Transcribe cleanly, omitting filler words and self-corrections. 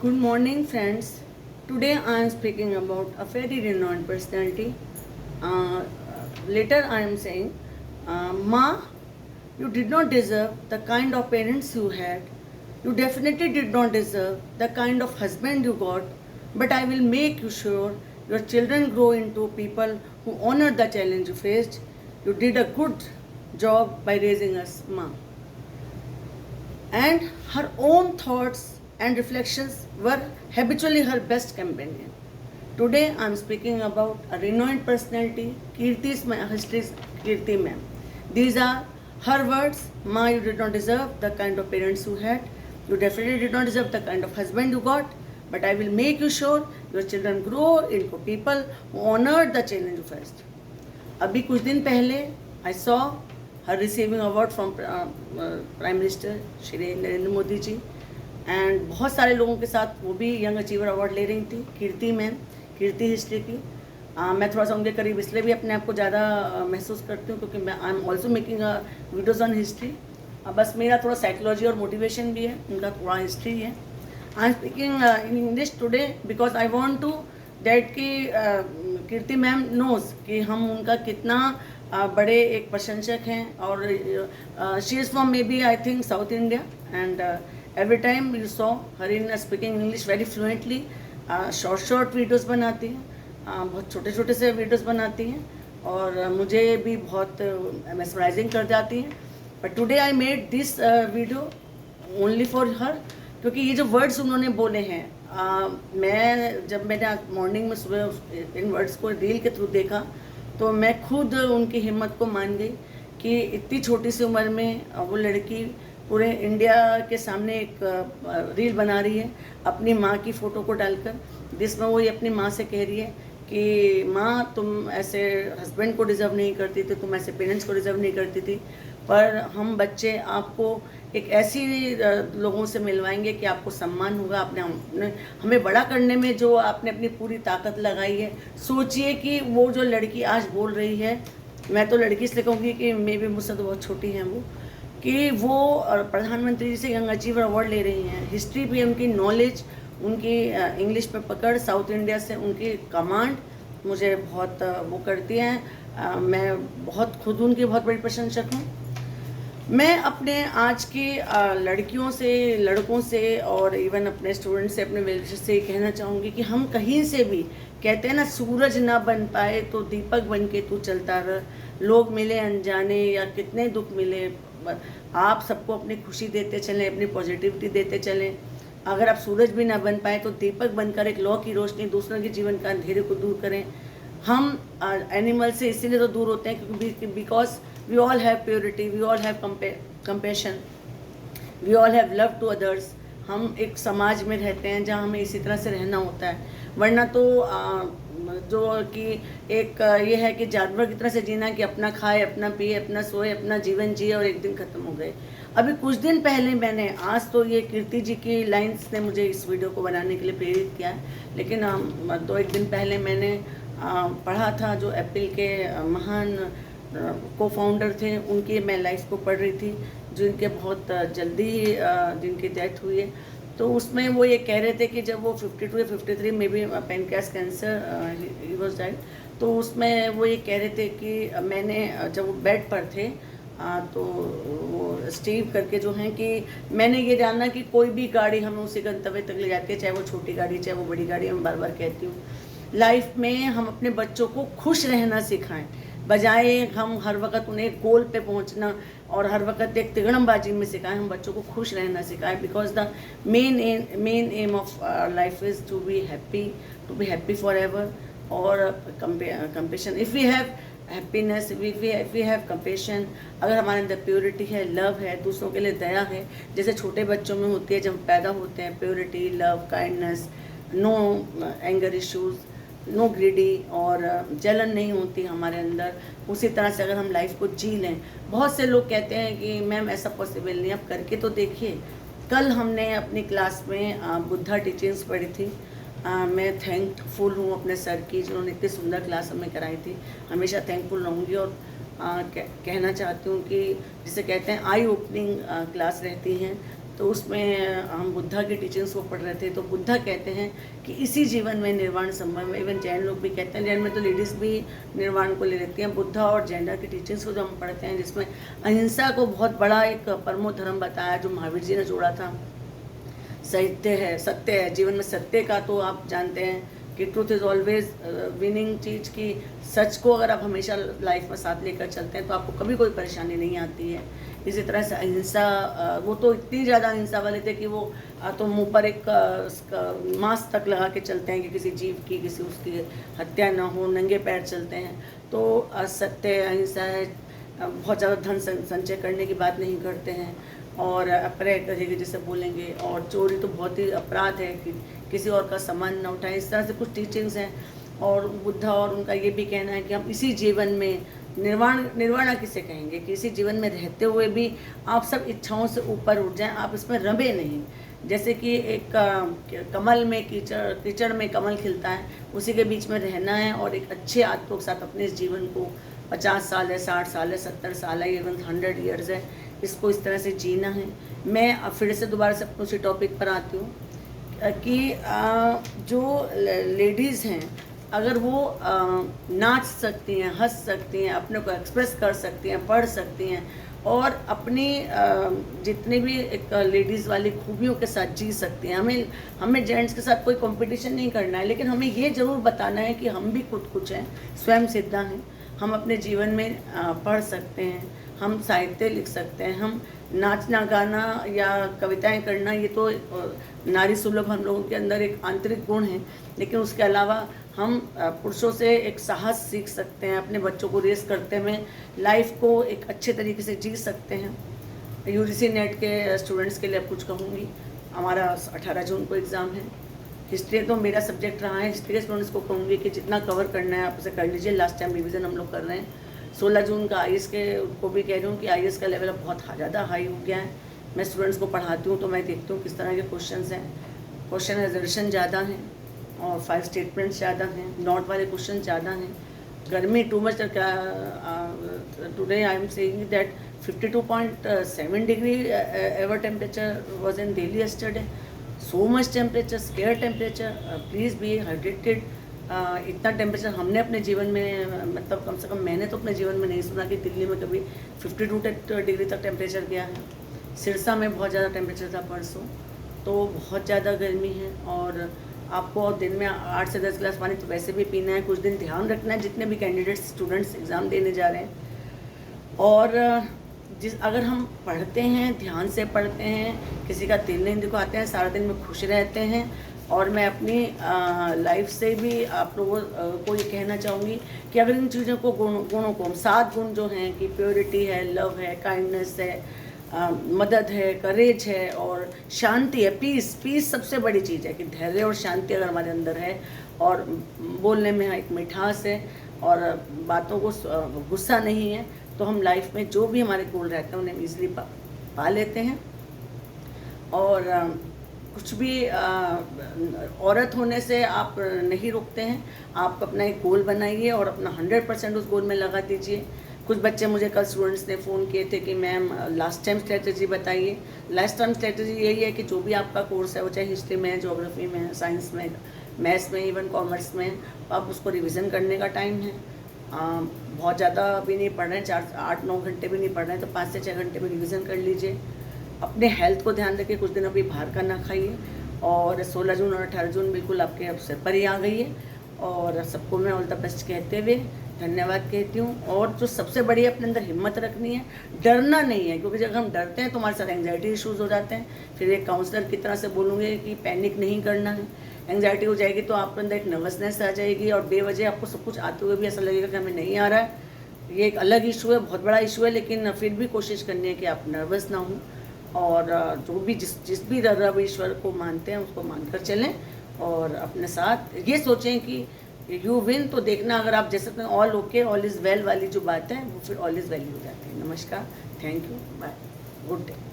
Good morning, friends. Today I am speaking about a very renowned personality. Later I am saying, Ma, you did not deserve the kind of parents you had. You definitely did not deserve the kind of husband you got. But I will make you sure your children grow into people who honor the challenge you faced. You did a good job by raising us, Ma. And her own thoughts and reflections were habitually her best companion. Today I am speaking about a renowned personality, Kirti's history's Kirti ma'am. These are her words. Ma, you did not deserve the kind of parents you had. You definitely did not deserve the kind of husband you got. But I will make you sure your children grow into people who honor the challenge you faced. अभी कुछ दिन पहले I saw her receiving award from Prime Minister Shri Narendra Modi ji and बहुत सारे लोगों के साथ वो भी यंग अचीवर अवार्ड ले रही थी कीर्ति मैम, कीर्ति हिस्ट्री की। मैं थोड़ा सा उनके करीब इसलिए भी अपने आप को ज़्यादा महसूस करती हूँ क्योंकि मैं I am also making videos on history. बस मेरा थोड़ा साइकोलॉजी और मोटिवेशन भी है, उनका थोड़ा हिस्ट्री है। I am speaking in English today because I want to that कि कीर्ति मैम नोज कि हम उनका कितना बड़े एक प्रशंसक हैं और she is from maybe I think South India and every time you saw her in speaking English very fluently. Short videos बनाती हैं, बहुत छोटे छोटे से वीडियोस बनाती हैं और मुझे भी बहुत मेस्मराइजिंग कर जाती हैं। But today I made this video only for her क्योंकि ये जो वर्ड्स उन्होंने बोले हैं मैं जब मैंने आज मॉर्निंग में सुबह इन वर्ड्स को रील के थ्रू देखा तो मैं खुद उनकी हिम्मत को मान गई कि इतनी छोटी सी उम्र में वो लड़की पूरे इंडिया के सामने एक रील बना रही है अपनी माँ की फ़ोटो को डालकर, जिसमें वो ये अपनी माँ से कह रही है कि माँ तुम ऐसे हस्बैंड को डिज़र्व नहीं करती थी, तुम ऐसे पेरेंट्स को डिज़र्व नहीं करती थी, पर हम बच्चे आपको एक ऐसी लोगों से मिलवाएंगे कि आपको सम्मान होगा। आपने हमें बड़ा करने में जो आपने अपनी पूरी ताकत लगाई है, सोचिए कि वो जो लड़की आज बोल रही है, मैं तो लड़की इसलिए कहूँगी कि मे भी मुझसे तो बहुत छोटी हैं वो, कि वो प्रधानमंत्री जी से यंग अचीवर अवार्ड ले रही हैं। हिस्ट्री पे उनकी नॉलेज, उनकी इंग्लिश पे पकड़, साउथ इंडिया से उनकी कमांड मुझे बहुत वो करती हैं। मैं बहुत खुद उनकी बहुत बड़ी प्रशंसक हूँ। मैं अपने आज की लड़कियों से, लड़कों से और इवन अपने स्टूडेंट से, अपने वेल विशर्स से कहना चाहूँगी कि हम कहीं से भी कहते हैं ना, सूरज ना बन पाए तो दीपक बन के तू चलता रह। लोग मिले अनजाने या कितने दुख मिले, आप सबको अपनी खुशी देते चलें, अपनी पॉजिटिविटी देते चलें। अगर आप सूरज भी ना बन पाए तो दीपक बनकर एक लौ की रोशनी दूसरों के जीवन का अंधेरे को दूर करें। हम एनिमल से इसीलिए तो दूर होते हैं क्योंकि because we all have purity, we all have compassion, we all have love to others. हम एक समाज में रहते हैं जहाँ हमें इसी तरह से रहना होता है, वरना तो जो कि एक ये है कि जानवर की तरह से जीना कि अपना खाए, अपना पिए, अपना सोए, अपना जीवन जिए और एक दिन ख़त्म हो गए। अभी कुछ दिन पहले मैंने, आज तो ये कीर्ति जी की लाइन्स ने मुझे इस वीडियो को बनाने के लिए प्रेरित किया है, लेकिन 2-1 दिन पहले मैंने पढ़ा था जो एप्पल के महान को फाउंडर थे, उनकी मैं लाइफ को पढ़ रही थी, जो इनके बहुत जल्दी जिनकी डेथ हुई है। तो उसमें वो ये कह रहे थे कि जब वो 52 या 53 में भी pancreas cancer he was died, तो उसमें वो ये कह रहे थे कि मैंने जब वो बेड पर थे तो वो स्टीव करके जो हैं कि मैंने ये जाना कि कोई भी गाड़ी हमें उसी गंतव्य तक ले जाती है, चाहे वो छोटी गाड़ी चाहे वो बड़ी गाड़ी। मैं बार बार कहती हूँ लाइफ में हम अपने बच्चों को खुश रहना सिखाएं, बजाय हम हर वक्त उन्हें गोल पे पहुंचना और हर वक्त एक तिगड़मबाजी में सिखाएं। हम बच्चों को खुश रहना सिखाएं because the main aim of life is to be happy forever. और compassion, if we have happiness, if we have compassion, अगर हमारे अंदर प्योरिटी है, लव है, दूसरों के लिए दया है, जैसे छोटे बच्चों में होती है जब पैदा होते हैं, purity, love, kindness, no anger issues, no greedy और जलन नहीं होती हमारे अंदर, उसी तरह से अगर हम लाइफ को जी लें। बहुत से लोग कहते हैं कि मैम ऐसा पॉसिबल नहीं, आप करके तो देखिए। कल हमने अपनी क्लास में बुद्धा टीचिंग्स पढ़ी थी। मैं थैंकफुल हूँ अपने सर की जिन्होंने इतनी सुंदर क्लास हमें कराई थी, हमेशा थैंकफुल रहूँगी। और कहना चाहती हूँ कि जिसे कहते हैं आई ओपनिंग क्लास रहती हैं, तो उसमें हम बुद्धा की टीचिंग्स को पढ़ रहे थे। तो बुद्धा कहते हैं कि इसी जीवन में निर्वाण संभव है। इवन जैन लोग भी कहते हैं, जैन में तो लेडीज़ भी निर्वाण को ले लेती हैं। बुद्धा और जैन की टीचिंग्स को जो हम पढ़ते हैं, जिसमें अहिंसा को बहुत बड़ा एक परमो धर्म बताया जो महावीर जी ने जोड़ा था। सत्य है, सत्य है, जीवन में सत्य का तो आप जानते हैं कि ट्रूथ इज़ ऑलवेज विनिंग चीज़ की। सच को अगर आप हमेशा लाइफ में साथ लेकर चलते हैं तो आपको कभी कोई परेशानी नहीं आती है। इसी तरह से अहिंसा, वो तो इतनी ज़्यादा अहिंसा वाले थे कि वो तो मुंह पर एक मास्क तक लगा के चलते हैं कि किसी जीव की, किसी उसकी हत्या ना हो, नंगे पैर चलते हैं। तो सत्य अहिंसा है। बहुत ज़्यादा धन संचय करने की बात नहीं करते हैं, और अप्रय करेंगे जैसे बोलेंगे, और चोरी तो बहुत ही अपराध है कि किसी और का सामान न उठाएं। इस तरह से कुछ टीचिंग्स हैं। और बुद्धा और उनका ये भी कहना है कि हम इसी जीवन में निर्वाणा किसे कहेंगे कि इसी जीवन में रहते हुए भी आप सब इच्छाओं से ऊपर उठ जाएं, आप इसमें रमे नहीं। जैसे कि एक कमल में कीचड़ में कमल खिलता है, उसी के बीच में रहना है और एक अच्छे आत्मा के साथ अपने इस जीवन को 50 साल है, 60 साल है, 70 साल है, इवन 100 ईयर्स है, इसको इस तरह से जीना है। मैं फिर से दोबारा से उसी टॉपिक पर आती हूँ कि जो लेडीज़ हैं, अगर वो नाच सकती हैं, हंस सकती हैं, अपने को एक्सप्रेस कर सकती हैं, पढ़ सकती हैं, और अपनी जितने भी एक लेडीज़ वाली खूबियों के साथ जी सकती हैं। हमें जेंट्स के साथ कोई कंपटीशन नहीं करना है, लेकिन हमें ये ज़रूर बताना है कि हम भी खुद कुछ हैं, स्वयं सिद्धा हैं। हम अपने जीवन में पढ़ सकते हैं, हम साहित्य लिख सकते हैं, हम नाचना गाना या कविताएं करना, ये तो नारी सुलभ हम लोगों के अंदर एक आंतरिक गुण है। लेकिन उसके अलावा हम पुरुषों से एक साहस सीख सकते हैं, अपने बच्चों को रेस करते हुए लाइफ को एक अच्छे तरीके से जी सकते हैं। यूजीसी नेट के स्टूडेंट्स के लिए कुछ कहूँगी। हमारा 18 जून को एग्ज़ाम है। हिस्ट्री तो मेरा सब्जेक्ट रहा है। हिस्ट्री के स्टूडेंट्स को कहूँगी कि जितना कवर करना है आप उसे कर लीजिए। लास्ट टाइम रिवीजन हम लोग कर रहे हैं। 16 जून का आईएएस के उनको भी कह रही हूँ कि आईएएस का लेवल अब बहुत ज़्यादा हाई हो गया है। मैं स्टूडेंट्स को पढ़ाती हूँ तो मैं देखती हूँ किस तरह के क्वेश्चंस हैं। क्वेश्चन रिजर्वेशन ज़्यादा हैं और 5 स्टेटमेंट्स ज़्यादा हैं, नॉट वाले क्वेश्चन ज़्यादा हैं। गर्मी too much. Today I am saying that 52.7 degree ever temperature was in Delhi yesterday. So much temperature, square temperature, please be hydrated. इतना टेम्परेचर हमने अपने जीवन में, मतलब कम से कम मैंने तो अपने जीवन में नहीं सुना कि दिल्ली में कभी 52 डिग्री तक टेम्परेचर गया है। सिरसा में बहुत ज़्यादा टेम्परेचर था परसों। तो बहुत ज़्यादा गर्मी है, और आपको दिन में 8 से 10 गिलास पानी तो वैसे भी पीना है। कुछ दिन ध्यान रखना है जितने भी कैंडिडेट्स स्टूडेंट्स एग्ज़ाम देने जा रहे हैं। और अगर हम पढ़ते हैं, ध्यान से पढ़ते हैं, किसी का दिल नहीं दिखाते हैं, सारा दिन में खुश रहते हैं। और मैं अपनी लाइफ से भी आप लोगों को ये कहना चाहूँगी कि अगर इन चीज़ों को गुणों को हम 7 गुण जो हैं कि प्योरिटी है, लव है, काइंडनेस है, मदद है, करेज है और शांति है, पीस सबसे बड़ी चीज़ है कि धैर्य और शांति अगर हमारे अंदर है, और बोलने में एक मिठास है, और बातों को गुस्सा नहीं है, तो हम लाइफ में जो भी हमारे गोल रहते हैं उन्हें ईजिली पा लेते हैं। और कुछ भी औरत होने से आप नहीं रुकते हैं। आप अपना एक गोल बनाइए और अपना 100% उस गोल में लगा दीजिए। कुछ बच्चे मुझे कल स्टूडेंट्स ने फ़ोन किए थे कि मैम लास्ट टाइम स्ट्रेटजी बताइए। लास्ट टाइम स्ट्रेटजी यही है कि जो भी आपका कोर्स है, वो चाहे हिस्ट्री में, ज्योग्राफी में, साइंस में, मैथ्स में, इवन कॉमर्स में, आप उसको रिवीजन करने का टाइम है। बहुत ज़्यादा भी नहीं पढ़ रहे हैं, 8-9 घंटे भी नहीं पढ़ रहे हैं, तो 5 से 6 घंटे में रिवीजन कर लीजिए। अपने हेल्थ को ध्यान रखिए, कुछ दिन अभी बाहर का ना खाइए। और 16 जून और 18 जून बिल्कुल आपके अवसर पर ही आ गई है। और सबको मैं ऑल द बेस्ट कहते हुए धन्यवाद कहती हूँ। और जो सबसे बड़ी अपने अंदर हिम्मत रखनी है, डरना नहीं है, क्योंकि जब हम डरते हैं तो हमारे साथ एंग्जाइटी इश्यूज़ हो जाते हैं। फिर एक काउंसलर की तरह से बोलूँगी कि पैनिक नहीं करना है। एंग्जाइटी हो जाएगी तो आपके अंदर एक नर्वसनेस आ जाएगी, और बेवजह आपको सब कुछ आते हुए भी ऐसा लगेगा कि हमें नहीं आ रहा है। ये एक अलग इशू है, बहुत बड़ा इशू है, लेकिन फिर भी कोशिश करनी है कि आप नर्वस ना हों। और जो भी जिस भी रब ईश्वर को मानते हैं उसको मानकर चलें, और अपने साथ ये सोचें कि यू विन। तो देखना, अगर आप जैसे all okay, all is well वाली जो बात है, वो फिर ऑल इज़ वेल हो जाती है। नमस्कार, thank you, bye, good day.